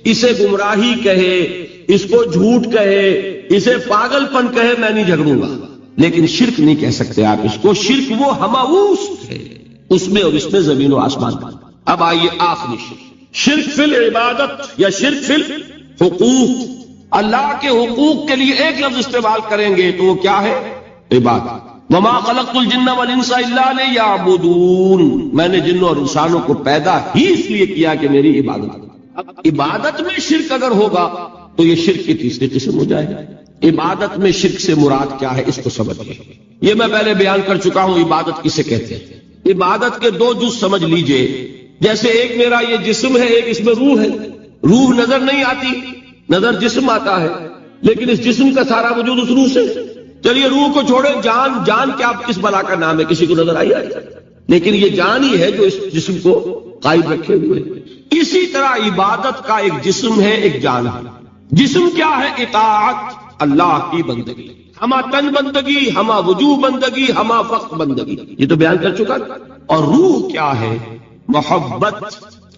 اسے گمراہی کہے، اس کو جھوٹ کہے، اسے پاگل پن کہے، میں نہیں جھگڑوں گا، لیکن شرک نہیں کہہ سکتے آپ اس کو۔ شرک وہ ہماوست ہے، اس میں اور اس میں زمین و آسمان۔ اب آئیے آخری شرک فی العبادت یا شرک فی الحقوق۔ اللہ کے حقوق کے لیے ایک لفظ استعمال کریں گے تو وہ کیا ہے؟ عبادت۔ وما خلقت الجن والانس الا لیعبدون، میں نے جنوں اور انسانوں کو پیدا ہی اس لیے کیا کہ میری عبادت۔ اب عبادت میں شرک اگر ہوگا تو یہ شرک کی تیسری قسم ہو جائے گا۔ عبادت میں شرک سے مراد کیا ہے اس کو سمجھیے۔ یہ میں پہلے بیان کر چکا ہوں عبادت کسے کہتے ہیں۔ عبادت کے دو جز سمجھ لیجئے، جیسے ایک میرا یہ جسم ہے، ایک اس میں روح ہے۔ روح نظر نہیں آتی، نظر جسم آتا ہے، لیکن اس جسم کا سارا وجود اس روح سے۔ چلیے روح کو چھوڑے، جان، جان کیا کس بلا کا نام ہے؟ کسی کو نظر آئی؟ لیکن یہ جان ہی ہے جو اس جسم کو قائم رکھے ہوئے۔ اسی طرح عبادت کا ایک جسم ہے، ایک جان ہے۔ جسم کیا ہے؟ اطاعت، اللہ کی بندگی، ہما تن بندگی، ہما وجوہ بندگی، ہما وقت بندگی، یہ تو بیان کر چکا۔ اور روح کیا ہے؟ محبت،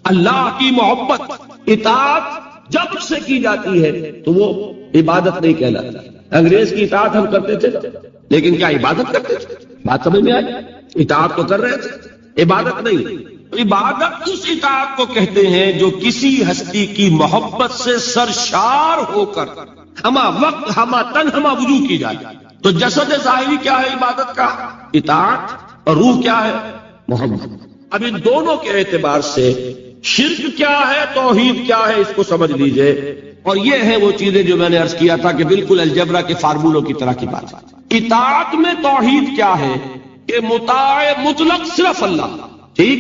اللہ کی محبت۔ اطاعت جب سے کی جاتی ہے تو وہ عبادت نہیں کہلاتی۔ انگریز کی اطاعت ہم کرتے تھے لیکن کیا عبادت کرتے تھے؟ بات سمجھ میں آئی؟ اطاعت تو کر رہے تھے، عبادت نہیں۔ عبادت اس اطاعت کو کہتے ہیں جو کسی ہستی کی محبت سے سرشار ہو کر ہما وقت، ہما تن، ہما وجود کی جائے۔ تو جسد ظاہری کیا ہے عبادت کا؟ اطاعت، اور روح کیا ہے؟ محبت۔ اب ان دونوں کے اعتبار سے شرک کیا ہے، توحید کیا ہے، اس کو سمجھ لیجئے۔ اور یہ ہیں وہ چیزیں جو میں نے عرض کیا تھا کہ بالکل الجبرا کے فارمولوں کی طرح کی بات ہے۔ اطاعت میں توحید کیا ہے کہ مطاع مطلق صرف اللہ، ٹھیک،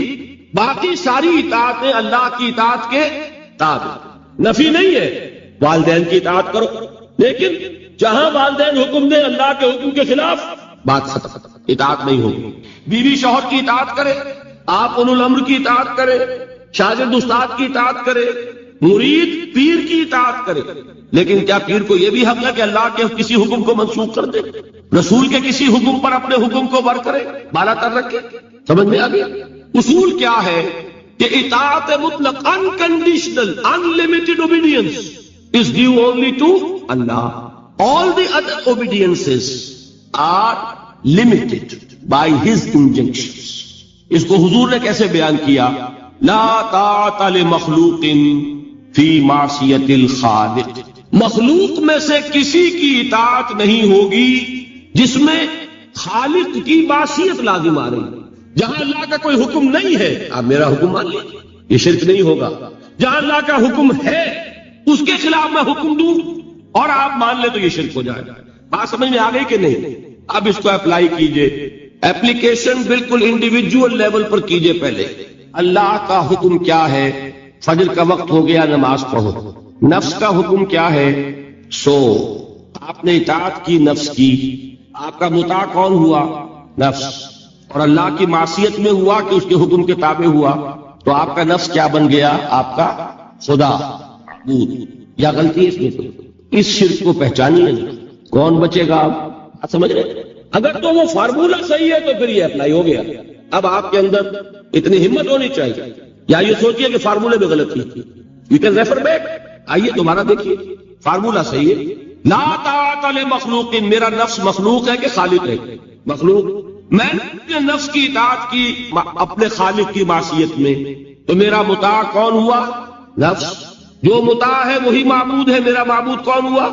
باقی ساری اطاعتیں اللہ کی اطاعت کے تابع، نفی نہیں ہے۔ والدین کی اطاعت کرو، لیکن جہاں والدین حکم دیں اللہ کے حکم کے خلاف، بات ختم، اطاعت نہیں ہوگی۔ بیوی شوہر کی اطاعت کرے، آپ اولو الامر کی اطاعت کرے، شاگرد استاد کی اطاعت کرے، مرید پیر کی اطاعت کرے، لیکن کیا پیر کو یہ بھی حق ہے کہ اللہ کے کسی حکم کو منسوخ کر دے، رسول کے کسی حکم پر اپنے حکم کو بر کرے، بالا تر رکھے؟ سمجھ میں آ گیا؟ اصول کیا ہے کہ اطاعت مطلق، unconditional, unlimited obedience is due only to Allah. All the other obediences are limited by His injunctions. اس کو حضور نے کیسے بیان کیا؟ لا طاعت لمخلوق فی معصیت الخالق، مخلوق میں سے کسی کی اطاعت نہیں ہوگی جس میں خالق کی معصیت لازم آ رہی ہے۔ جہاں اللہ کا کوئی حکم نہیں ہے آپ میرا حکم مان لیجیے، یہ شرک نہیں ہوگا۔ جہاں اللہ کا حکم ہے اس کے خلاف میں حکم دوں اور آپ مان لیں تو یہ شرک ہو جائے گا۔ بات سمجھ میں آ گئی کہ نہیں؟ اب اس کو اپلائی کیجئے، اپلیکیشن بالکل انڈیویجول لیول پر کیجئے۔ پہلے اللہ کا حکم کیا ہے؟ فجر کا وقت ہو گیا، نماز پڑھو۔ نفس کا حکم کیا ہے؟ سو۔ آپ نے اطاعت کی نفس کی، آپ کا مطاع کون ہوا؟ نفس۔ اور اللہ کی معصیت میں ہوا کہ اس کے حکم کے تابع ہوا، تو آپ کا نفس کیا بن گیا؟ آپ کا خدا معبود۔ یا غلطی اس میں؟ اس شرک کو پہچانیے، کون بچے گا؟ آپ سمجھ رہے؟ اگر تو وہ فارمولہ صحیح ہے تو پھر یہ اپلائی ہو گیا۔ اب آپ کے اندر اتنی ہمت ہونی چاہیے، یا یہ سوچیے کہ فارمولے میں غلطی تھی، یو کین ریفر بیک۔ آئیے دوبارہ دیکھیے، فارمولہ صحیح ہے۔ لا طاعت لمخلوق، میرا نفس مخلوق ہے کہ خالق ہے؟ مخلوق۔ میں نے اپنے نفس کی اطاعت کی اپنے خالق کی معصیت میں، تو میرا مطاع کون ہوا؟ نفس۔ جو مطاع ہے وہی معبود ہے، میرا معبود کون ہوا؟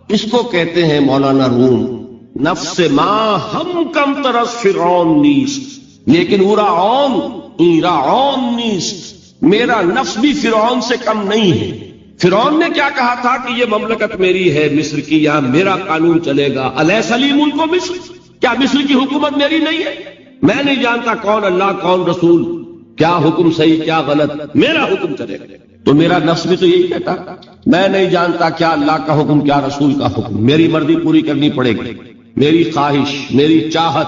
اس کو کہتے ہیں مولانا روم، نفس ما ہم کم ترس فرعون نیست، لیکن فرعون نیست، میرا نفس بھی فرعون سے کم نہیں ہے۔ فرعون نے کیا کہا تھا کہ یہ مملکت میری ہے مصر کی، یہاں میرا قانون چلے گا، الیس لی ملک مصر، کیا مصر کی حکومت میری نہیں ہے؟ میں نہیں جانتا کون اللہ کون رسول، کیا حکم صحیح کیا غلط، میرا حکم چلے گا۔ تو میرا نفس بھی تو یہی کہتا، میں نہیں جانتا کیا اللہ کا حکم کیا رسول کا حکم، میری مرضی پوری کرنی پڑے گی، میری خواہش، میری چاہت،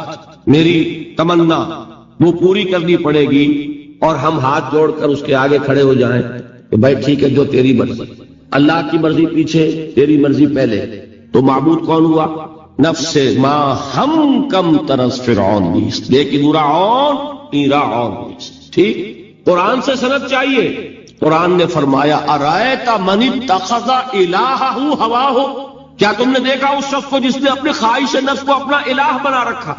میری تمنا وہ پوری کرنی پڑے گی۔ اور ہم ہاتھ جوڑ کر اس کے آگے کھڑے ہو جائیں کہ بھائی ٹھیک ہے، جو تیری مرضی، اللہ کی مرضی پیچھے، تیری مرضی پہلے، تو معبود کون ہوا؟ نفس ما ہم کم ترس فرعون نیست، لیکن فرعون نیست۔ ٹھیک، قرآن سے سند چاہیے۔ قرآن نے فرمایا ارائیت من اتخذ الہہ ہواہ، کیا تم نے دیکھا اس شخص کو جس نے اپنے خواہش نفس کو اپنا الہ بنا رکھا؟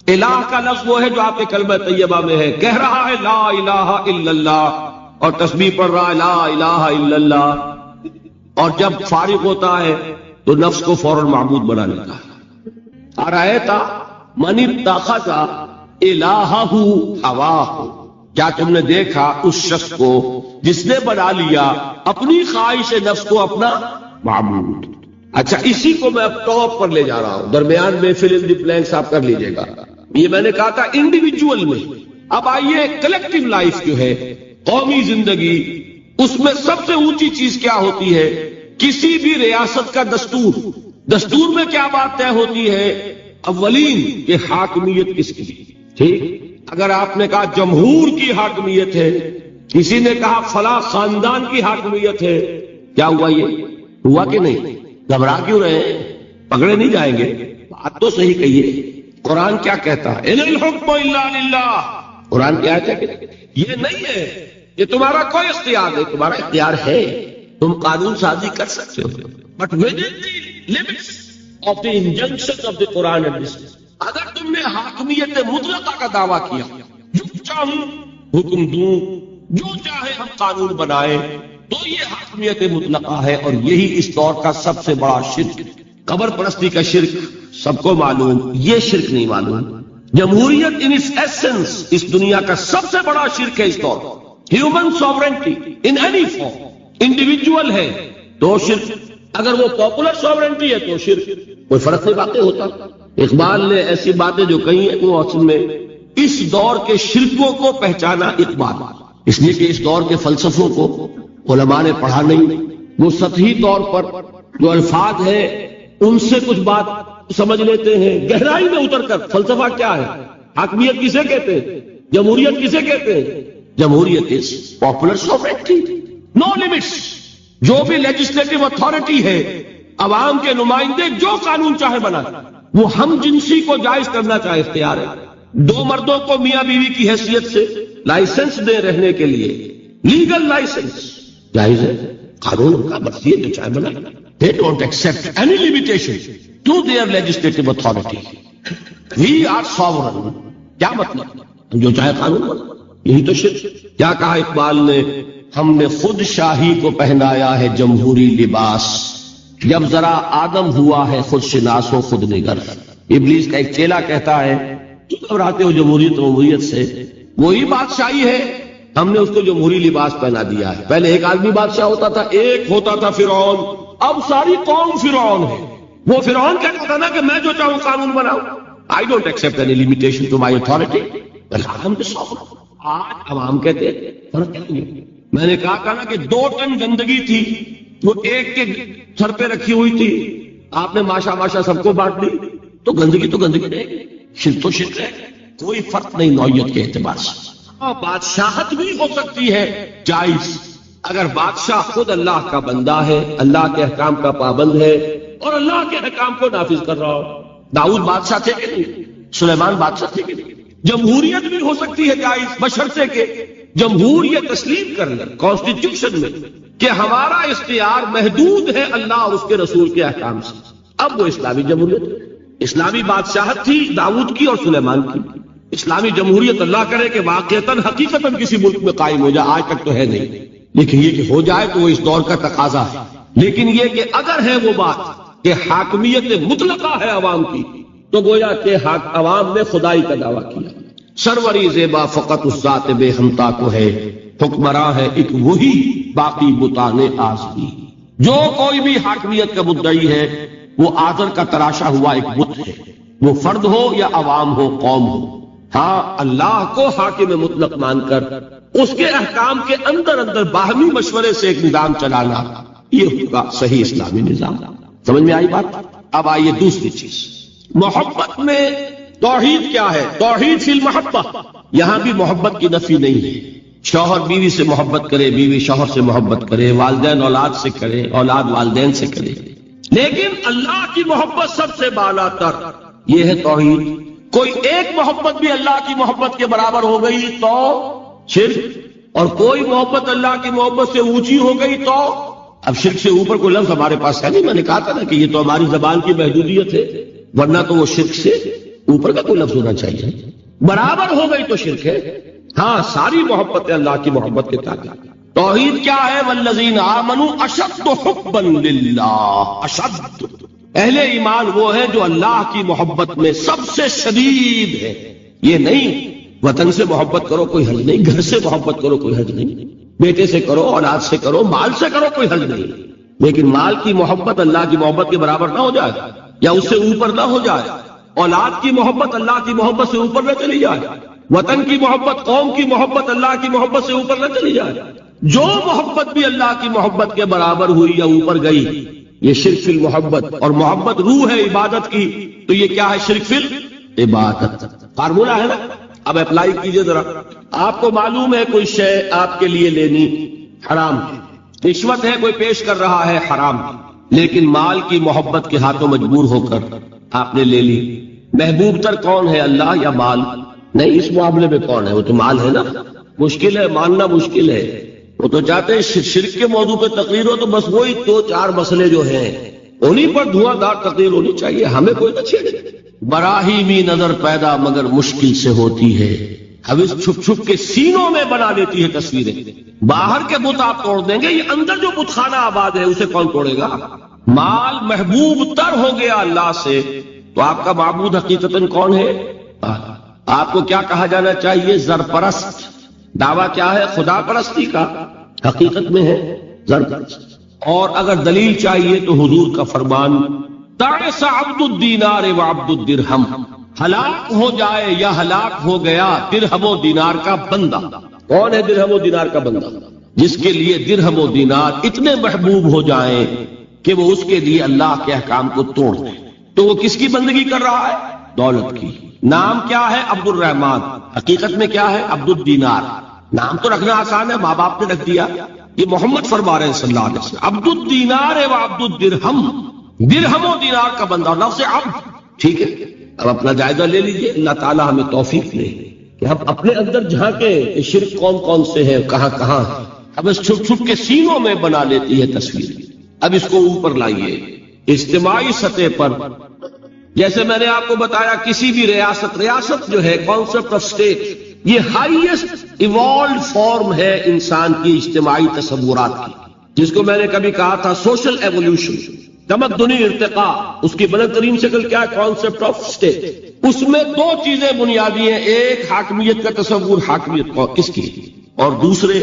الہ کا لفظ وہ ہے جو آپ کے کلمہ طیبہ میں ہے، کہہ رہا ہے لا الہ الا اللہ، اور تسبیح پڑھ رہا ہے لا الہ الا اللہ، اور جب فارغ ہوتا ہے تو نفس کو فوراً معبود بنا لیتا ہے۔ ارائیت من اتخذ الہہ ہواہ، کیا تم نے دیکھا اس شخص کو جس نے بنا لیا اپنی خواہش نفس کو اپنا معبود؟ اچھا، اسی کو میں اب ٹاپ پر لے جا رہا ہوں، درمیان میں فل ان دی بلینکس آپ کر لیجئے گا۔ یہ میں نے کہا تھا انڈیویجول میں۔ اب آئیے کلیکٹیو لائف جو ہے، قومی زندگی، اس میں سب سے اونچی چیز کیا ہوتی ہے؟ کسی بھی ریاست کا دستور۔ دستور میں کیا بات طے ہوتی ہے؟ اولین کہ حاکمیت کس کی؟ ٹھیک، اگر آپ نے کہا جمہور کی حاکمیت ہے، کسی نے کہا فلاں خاندان کی حاکمیت ہے، کیا ہوا؟ یہ ہوا کہ نہیں؟ گھبرا کیوں رہے ہیں؟ پکڑے نہیں جائیں گے؟ بات تو صحیح کہیے۔ قرآن کیا کہتا ہے؟ ان الحکم الا للہ۔ قرآن کیا ہے؟ یہ نہیں ہے یہ تمہارا کوئی اختیار نہیں، تمہارا اختیار ہے، تم قانون سازی کر سکتے ہو، but with in the limits of the injunction of the Quran and hadith. اگر تم نے حاکمیت مطلقہ کا دعویٰ کیا، جو چاہوں حکم دوں، جو چاہے ہم قانون بنائیں، تو یہ حاکمیت مطلقہ ہے۔ اور یہی اس دور کا سب سے بڑا شرک، قبر پرستی کا شرک سب کو معلوم، یہ شرک نہیں معلوم۔ جمہوریت ان اس ایسنس اس دنیا کا سب سے بڑا شرک ہے اس دور۔ Human sovereignty in any form, individual ہے تو شرک، اگر وہ پاپولر سوورنٹی ہے تو شرک، کوئی فرق نہیں باتیں ہوتا۔ اقبال نے ایسی باتیں جو کہی ہیں وہ اصل میں اس دور کے شرکوں کو پہچانا اقبال، اس لیے کہ اس دور کے فلسفوں کو علماء نے پڑھا نہیں، وہ سطحی طور پر جو الفاظ ہیں ان سے کچھ بات سمجھ لیتے ہیں، گہرائی میں اتر کر فلسفہ کیا ہے، حاکمیت کسے کہتے ہیں، جمہوریت کسے کہتے ہیں؟ جمہوریت is popular sovereignty, know limits. جو بھی لیجسلیٹو اتھارٹی ہے، عوام کے نمائندے جو قانون چاہے بنائے، وہ ہم جنسی کو جائز کرنا چاہے اختیار ہے، دو مردوں کو میاں بیوی کی حیثیت سے لائسنس دے رہنے کے لیے، لیگل لائسنس جائز ہے، قانون کا مرضی ہے جو چاہے بنائے۔ They don't accept any limitation to their legislative authority. We are sovereign. کیا مطلب؟ جو چاہے قانون بنا، یہی تو شرک۔ کیا کہا اقبال نے؟ ہم نے خود شاہی کو پہنایا ہے جمہوری لباس، جب ذرا آدم ہوا ہے خود شناس و خود نگر۔ ابلیس کا ایک چیلا کہتا ہے کیوں گھبراتے ہو جمہوریت سے؟ وہی بادشاہی ہے، ہم نے اس کو جمہوری لباس پہنا دیا ہے۔ پہلے ایک آدمی بادشاہ ہوتا تھا، ایک ہوتا تھا فرعون، اب ساری قوم فرعون ہے۔ وہ فرعون کہتا تھا نا کہ میں جو چاہوں قانون بناؤں، I don't accept any limitation to my authority. I'm the sovereign. آج عوام کہتے ہیں فرق کیا ہو گیا؟ میں نے کہا نا کہ 2 ٹن گندگی تھی، وہ ایک کے سر پہ رکھی ہوئی تھی، آپ نے ماشا سب کو بانٹ دی، تو گندگی رہے گی، شرک تو شرک ہے، کوئی فرق نہیں نوعیت کے اعتبار سے۔ بادشاہت بھی ہو سکتی ہے جائز، اگر بادشاہ خود اللہ کا بندہ ہے، اللہ کے احکام کا پابند ہے اور اللہ کے احکام کو نافذ کر رہا ہو۔ داؤد بادشاہ تھے کہ نہیں؟ سلیمان بادشاہ تھے کہ نہیں؟ جمہوریت بھی ہو سکتی ہے جائز، بشرطے کہ جمہور یہ تسلیم کر لیں کانسٹیٹیوشن میں کہ ہمارا اختیار محدود ہے اللہ اور اس کے رسول کے احکام سے۔ اب وہ اسلامی جمہوریت ہے۔ اسلامی بادشاہت تھی داؤد کی اور سلیمان کی۔ اسلامی جمہوریت اللہ کرے کہ واقعتاً حقیقتاً کسی ملک میں قائم ہو جائے، آج تک تو ہے نہیں، لیکن یہ کہ ہو جائے تو وہ اس دور کا تقاضا ہے۔ لیکن یہ کہ اگر ہے وہ بات کہ حاکمیت مطلقہ ہے عوام کی، تو گویا کہ عوام نے خدائی کا دعویٰ کیا۔ سروری زیبا فقط اس ذات بے ہمتا کو ہے، حکمراں ہے ایک وہی باقی بتانے آزمی۔ جو کوئی بھی حاکمیت کا مدعی ہے وہ آزر کا تراشا ہوا ایک بت ہے، وہ فرد ہو یا عوام ہو، قوم ہو۔ ہاں، اللہ کو حاکم مطلق مان کر اس کے احکام کے اندر باہمی مشورے سے ایک نظام چلانا، یہ ہوگا صحیح اسلامی نظام۔ سمجھ میں آئی بات؟ اب آئیے دوسری چیز، محبت میں توحید کیا ہے؟ توحید فی المحبہ، یہاں بھی محبت کی نفی نہیں ہے۔ شوہر بیوی سے محبت کرے، بیوی شوہر سے محبت کرے، والدین اولاد سے کرے، اولاد والدین سے کرے، لیکن اللہ کی محبت سب سے بالا تر، یہ ہے توحید۔ کوئی ایک محبت بھی اللہ کی محبت کے برابر ہو گئی تو شرک، اور کوئی محبت اللہ کی محبت سے اونچی ہو گئی تو اب شرک سے اوپر کوئی لفظ ہمارے پاس ہے نہیں۔ میں نے کہا تھا نا کہ یہ تو ہماری زبان کی محدودیت ہے، ورنہ تو وہ شرک سے اوپر کا کوئی لفظ ہونا چاہیے۔ برابر ہو گئی تو شرک ہے۔ ہاں، ساری محبت اللہ کی محبت کے تابع۔ توحید کیا ہے؟ والذین آمنوا اشد حبا للہ، اشد، اہل ایمان وہ ہے جو اللہ کی محبت میں سب سے شدید ہے۔ یہ نہیں وطن سے محبت کرو کوئی حرج نہیں، گھر سے محبت کرو کوئی حرج نہیں، بیٹے سے کرو، اولاد سے کرو، مال سے کرو، کوئی حرج نہیں، لیکن مال کی محبت اللہ کی محبت کے برابر نہ ہو جائے یا اس سے اوپر نہ ہو جائے، اولاد کی محبت اللہ کی محبت سے اوپر نہ چلی جائے، وطن کی محبت، قوم کی محبت اللہ کی محبت سے اوپر نہ چلی جائے۔ جو محبت بھی اللہ کی محبت کے برابر ہوئی یا اوپر گئی، یہ شرک فی المحبت، اور محبت روح ہے عبادت کی، تو یہ کیا ہے؟ شرک فی العبادت۔ فارمولہ ہے نا؟ اب اپلائی کیجئے ذرا۔ آپ کو معلوم ہے کوئی شے آپ کے لیے لینی حرام ہے، رشوت ہے کوئی پیش کر رہا ہے حرام ہے، لیکن مال کی محبت کے ہاتھوں مجبور ہو کر آپ نے لے لی۔ محبوب تر کون ہے، اللہ یا مال؟ نہیں، اس معاملے میں کون ہے؟ وہ تو مال ہے نا۔ مشکل ہے، ماننا مشکل ہے۔ وہ تو چاہتے ہیں شرک کے موضوع پہ تقریر ہو تو بس وہی 2-4 مسئلے جو ہیں انہیں پر دھواں دار تقریر ہونی چاہیے، ہمیں کوئی نہ چھیڑے۔ براہی بھی نظر پیدا مگر مشکل سے ہوتی ہے، حوث چھپ چھپ کے سینوں میں بنا لیتی ہے تصویریں۔ باہر کے بت آپ توڑ دیں گے، یہ اندر جو بت خانہ آباد ہے اسے کون توڑے گا؟ مال محبوب تر ہو گیا اللہ سے، تو آپ کا معبود حقیقتاً کون ہے؟ آپ کو کیا کہا جانا چاہیے؟ زر پرست۔ دعویٰ کیا ہے؟ خدا پرستی کا، حقیقت میں ہے زر پرست۔ اور اگر دلیل چاہیے تو حضور کا فرمان، تعس عبد الدینار و عبد الدرہم، ہلاک ہو جائے یا ہلاک ہو گیا درہم و دینار کا بندہ۔ کون ہے درہم و دینار کا بندہ؟ جس کے لیے درہم و دینار اتنے محبوب ہو جائیں کہ وہ اس کے لیے اللہ کے احکام کو توڑ دے۔ تو وہ کس کی بندگی کر رہا ہے؟ دولت کی۔ نام کیا ہے؟ عبد الرحمن، حقیقت میں کیا ہے؟ عبد الدینار۔ نام تو رکھنا آسان ہے، ماں باپ نے رکھ دیا، یہ محمد فرما رہے ہیں صلی اللہ علیہ وسلم، عبد الدینار و عبد الدرہم، درہم و دینار کا بندہ، لفظ عبد۔ ٹھیک ہے، اب اپنا جائزہ لے لیجئے، اللہ تعالیٰ ہمیں توفیق دے کہ ہم اپنے اندر جھانکیں کہ شرک کون کون سے ہے، کہاں کہاں ہے۔ اب اس چھپ چھپ کے سینوں میں بنا لیتی ہے تصویر۔ اب اس کو اوپر لائیے اجتماعی سطح پر۔ جیسے میں نے آپ کو بتایا کسی بھی ریاست جو ہے، کانسیپٹ آف اسٹیٹ، یہ ہائیسٹ ایوالوڈ فارم ہے انسان کی اجتماعی تصورات کی، جس کو میں نے کبھی کہا تھا سوشل ایوولوشن، تمدنی ارتقاء۔ اس کی بلند ترین شکل کیا ہے؟ Concept of state. اس میں دو چیزیں بنیادی ہیں، ایک حاکمیت کا تصور، حاکمیت کس کی، اور دوسرے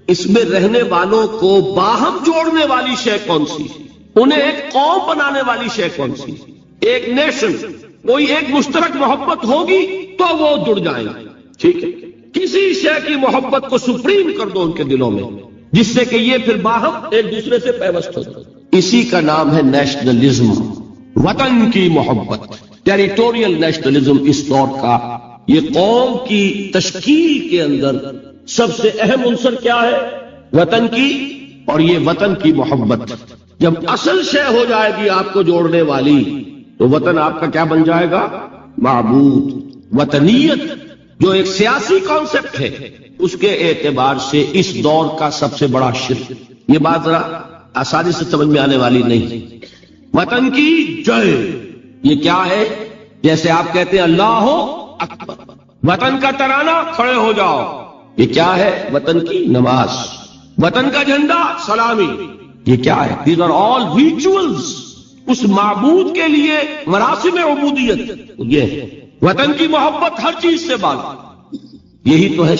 اس میں رہنے والوں کو باہم جوڑنے والی شے کون سی، انہیں ایک قوم بنانے والی شے کون سی، ایک نیشن، کوئی ایک مشترک محبت ہوگی تو وہ جڑ جائیں گے، ٹھیک ہے، کسی شے کی محبت کو سپریم کر دو ان کے دلوں میں، جس سے کہ یہ پھر باہم ایک دوسرے سے پیوست ہو جائے، اسی کا نام ہے نیشنلزم، وطن کی محبت، ٹیریٹوریل نیشنلزم۔ اس دور کا یہ قوم کی تشکیل کے اندر سب سے اہم عنصر کیا ہے؟ وطن کی، اور یہ وطن کی محبت جب اصل شے ہو جائے گی آپ کو جوڑنے والی، تو وطن آپ کا کیا بن جائے گا؟ معبود۔ وطنیت جو ایک سیاسی کانسیپٹ ہے، اس کے اعتبار سے اس دور کا سب سے بڑا شرک، یہ بات ذرا آسانی سے سمجھ میں آنے والی نہیں۔ وطن کی جے، یہ کیا ہے؟ جیسے آپ کہتے ہیں اللہ اکبر، وطن کا ترانہ کھڑے ہو جاؤ، یہ کیا ہے؟ وطن کی نماز، وطن کا جھنڈا سلامی، یہ کیا ہے؟ These are all rituals، اس معبود کے لیے مراسم عبودیت، یہ ہے وطن کی محبت ہر چیز سے بالا، یہی تو ہے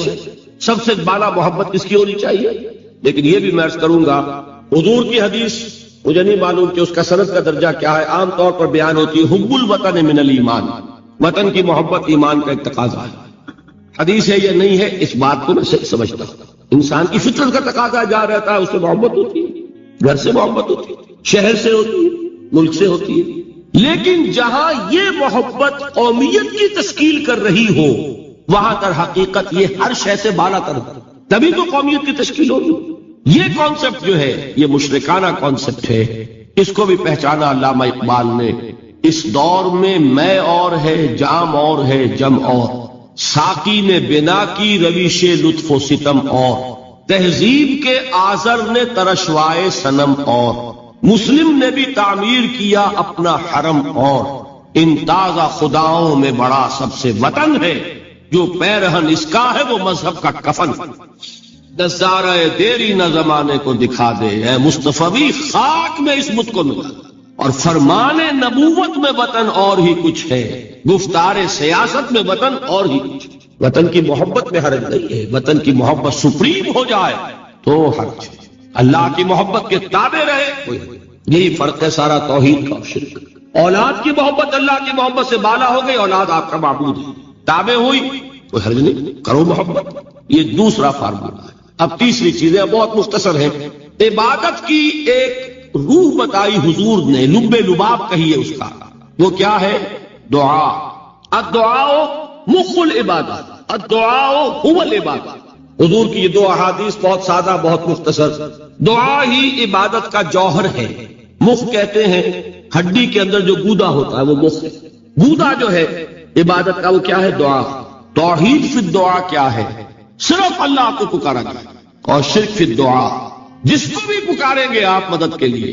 سب سے بالا محبت کس کی ہونی چاہیے؟ لیکن یہ بھی میں عرض کروں گا، حضور کی حدیث مجھے نہیں معلوم کہ اس کا سند کا درجہ کیا ہے، عام طور پر بیان ہوتی ہے حب الوطن من الایمان، وطن کی محبت ایمان کا ایک تقاضا ہے۔ حدیث ہے یا نہیں ہے، اس بات کو میں صحیح سمجھتا ہوں، انسان کی فطرت کا تقاضا جا رہتا ہے، اس سے محبت ہوتی ہے، گھر سے محبت ہوتی ہے، شہر سے ہوتی ہے، ملک سے ہوتی ہے، لیکن جہاں یہ محبت قومیت کی تشکیل کر رہی ہو، وہاں در حقیقت یہ ہر شے سے بالا تر ہے، تبھی تو قومیت کی تشکیل ہوگی۔ یہ کانسیپٹ جو ہے یہ مشرکانہ کانسیپٹ ہے، اس کو بھی پہچانا علامہ اقبال نے۔ اس دور میں میں اور ہے، جام اور ہے، جم اور، ساقی نے بنا کی رویش لطف و ستم اور، تہذیب کے آزر نے ترشوائے صنم اور، مسلم نے بھی تعمیر کیا اپنا حرم اور، ان تازہ خداؤں میں بڑا سب سے وطن ہے، جو پیرہن اس کا ہے وہ مذہب کا کفن۔ نظارہ دیری نہ زمانے کو دکھا دے، اے مصطفی خاک میں اس مت کو ملا، اور فرمان نبوت میں وطن اور ہی کچھ ہے، گفتار سیاست میں وطن اور ہی کچھ ہے۔ وطن کی محبت میں حرج نہیں ہے، وطن کی محبت سپریم ہو جائے تو حرج ہے، اللہ کی محبت کے تابع رہے کوئی حرج نہیں۔ یہی فرق ہے سارا توحید کا اور شرک۔ اولاد کی محبت اللہ کی محبت سے بالا ہو گئی، اولاد آپ کا معبود ہے، تابع ہوئی کوئی حرج نہیں، کرو محبت، یہ دوسرا فارمولہ ہے۔ اب تیسری چیزیں بہت مختصر ہیں، عبادت کی ایک روح بتائی حضور نے، لب لباب کہیے اس کا، وہ کیا ہے؟ دعا۔ الدعاء مخ العبادت، الدعاء هو العبادت۔ حضور کی یہ دو احادیث بہت سادہ، بہت مختصر۔ دعا ہی عبادت کا جوہر ہے۔ مخ کہتے ہیں ہڈی کے اندر جو گودا ہوتا ہے وہ مخ ہے، گودا جو ہے عبادت کا وہ کیا ہے؟ دعا۔ توحید فی الدعا کیا ہے؟ صرف اللہ کو پکارا جائے، اور شرک فی الدعا، جس کو بھی پکاریں گے آپ مدد کے لیے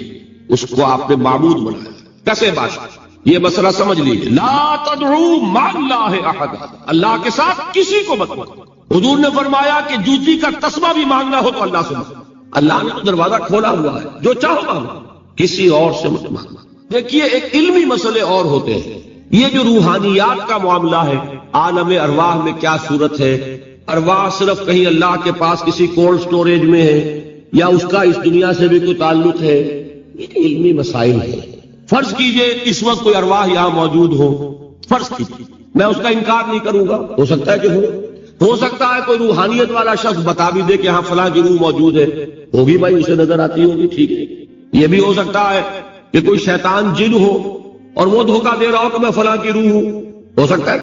اس کو آپ نے معبود بنایا۔ کیسے باشا یہ مسئلہ سمجھ لیجیے، لا تدعو مع اللہ احد، اللہ کے ساتھ کسی کو مت پکارو۔ حضور نے فرمایا کہ جوتی کا تسمہ بھی مانگنا ہو تو اللہ سے مانگو، اللہ نے تو دروازہ کھولا ہوا ہے، جو چاہو مانگو، کسی اور سے مت مانگو۔ دیکھیے ایک علمی مسئلے اور ہوتے ہیں، یہ جو روحانیات کا معاملہ ہے، عالم ارواح میں کیا صورت ہے، ارواح صرف کہیں اللہ کے پاس کسی کولڈ سٹوریج میں ہے یا اس کا اس دنیا سے بھی کوئی تعلق ہے، یہ علمی مسائل ہے۔ فرض کیجئے اس وقت کوئی ارواح یہاں موجود ہو، فرض کیجئے، میں اس کا انکار نہیں کروں گا، ہو سکتا ہے کہ ہو سکتا ہے کوئی روحانیت والا شخص بتا بھی دے کہ ہاں فلاں کی روح موجود ہے، ہوگی بھائی، اسے نظر آتی ہوگی، ٹھیک ہے۔ یہ بھی ہو سکتا ہے کہ کوئی شیطان جن ہو اور وہ دھوکہ دے رہا ہو کہ میں فلاں کی روح ہوں، ہو سکتا ہے۔